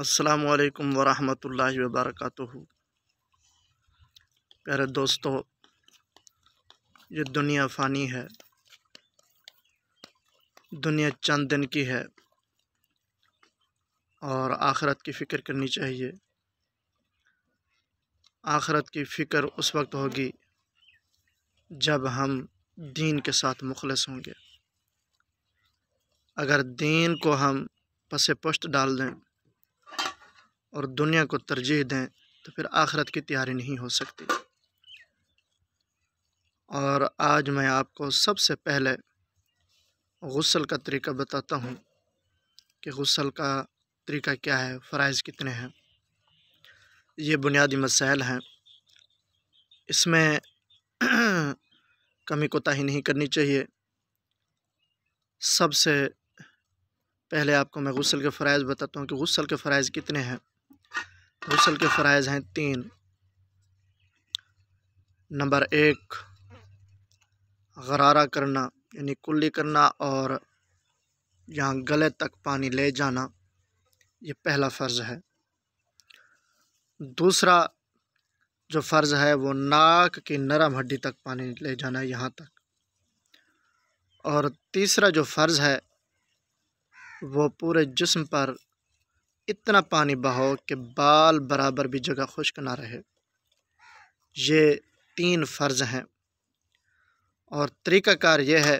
السلام علیکم ورحمۃ اللہ وبرکاتہ۔ پیارے دوستو، یہ دنیا فانی ہے، دنیا چند دن کی ہے اور آخرت کی فکر کرنی چاہیے۔ آخرت کی فکر اس وقت ہوگی جب ہم دین کے ساتھ مخلص ہوں گے۔ اگر دین کو ہم پس پشت ڈال دیں اور دنیا کو ترجیح دیں تو پھر آخرت کی تیاری نہیں ہو سکتی۔ اور آج میں آپ کو سب سے پہلے غسل کا طریقہ بتاتا ہوں کہ غسل کا طریقہ کیا ہے، فرائض کتنے ہیں۔ یہ بنیادی مسائل ہیں، اس میں کمی کوتاہی نہیں کرنی چاہیے۔ سب سے پہلے آپ کو میں غسل کے فرائض بتاتا ہوں کہ غسل کے فرائض کتنے ہیں۔ غسل کے فرائض ہیں 3۔ نمبر 1، غرارہ کرنا یعنی کلی کرنا اور یہاں گلے تک پانی لے جانا، یہ پہلا فرض ہے۔ دوسرا جو فرض ہے وہ ناک کی نرم ہڈی تک پانی لے جانا، یہاں تک۔ اور تیسرا جو فرض ہے وہ پورے جسم پر اتنا پانی بہاؤ کہ بال برابر بھی جگہ خشک نہ رہے۔ یہ 3 فرض ہیں، اور طریقہ کار یہ ہے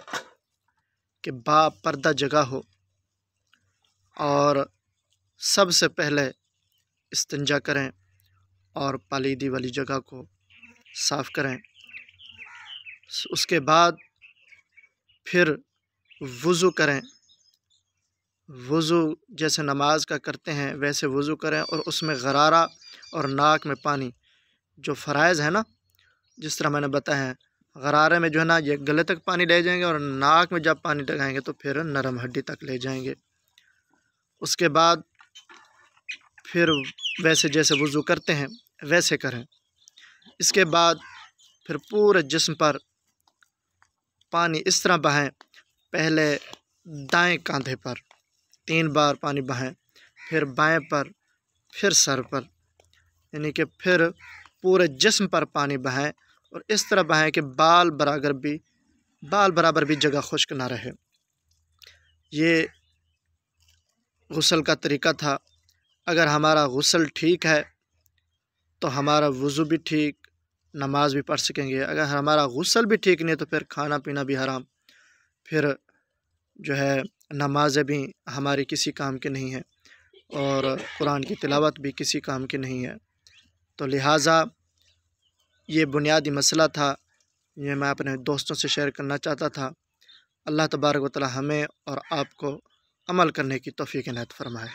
کہ با پردہ جگہ ہو اور سب سے پہلے استنجا کریں اور پالیدی والی جگہ کو صاف کریں۔ اس کے بعد پھر وضو کریں، وضو جیسے نماز کا کرتے ہیں ویسے وضو کریں، اور اس میں غرارہ اور ناک میں پانی، جو فرائض ہے نا، جس طرح میں نے بتایا ہے، غرارے میں جو ہے نا یہ گلے تک پانی لے جائیں گے، اور ناک میں جب پانی لگائیں گے تو پھر نرم ہڈی تک لے جائیں گے۔ اس کے بعد پھر ویسے جیسے وضو کرتے ہیں ویسے کریں۔ اس کے بعد پھر پورے جسم پر پانی اس طرح بہائیں، پہلے دائیں کاندھے پر 3 بار پانی بہائیں، پھر بائیں پر، پھر سر پر، یعنی کہ پھر پورے جسم پر پانی بہائیں، اور اس طرح بہائیں کہ بال برابر بھی جگہ خشک نہ رہے۔ یہ غسل کا طریقہ تھا۔ اگر ہمارا غسل ٹھیک ہے تو ہمارا وضو بھی ٹھیک، نماز بھی پڑھ سکیں گے۔ اگر ہمارا غسل بھی ٹھیک نہیں تو پھر کھانا پینا بھی حرام، پھر جو ہے نمازیں بھی ہماری کسی کام کی نہیں ہے، اور قرآن کی تلاوت بھی کسی کام کی نہیں ہے۔ تو لہٰذا یہ بنیادی مسئلہ تھا، یہ میں اپنے دوستوں سے شیئر کرنا چاہتا تھا۔ اللہ تبارک و تعالی ہمیں اور آپ کو عمل کرنے کی توفیق عنایت فرمائے۔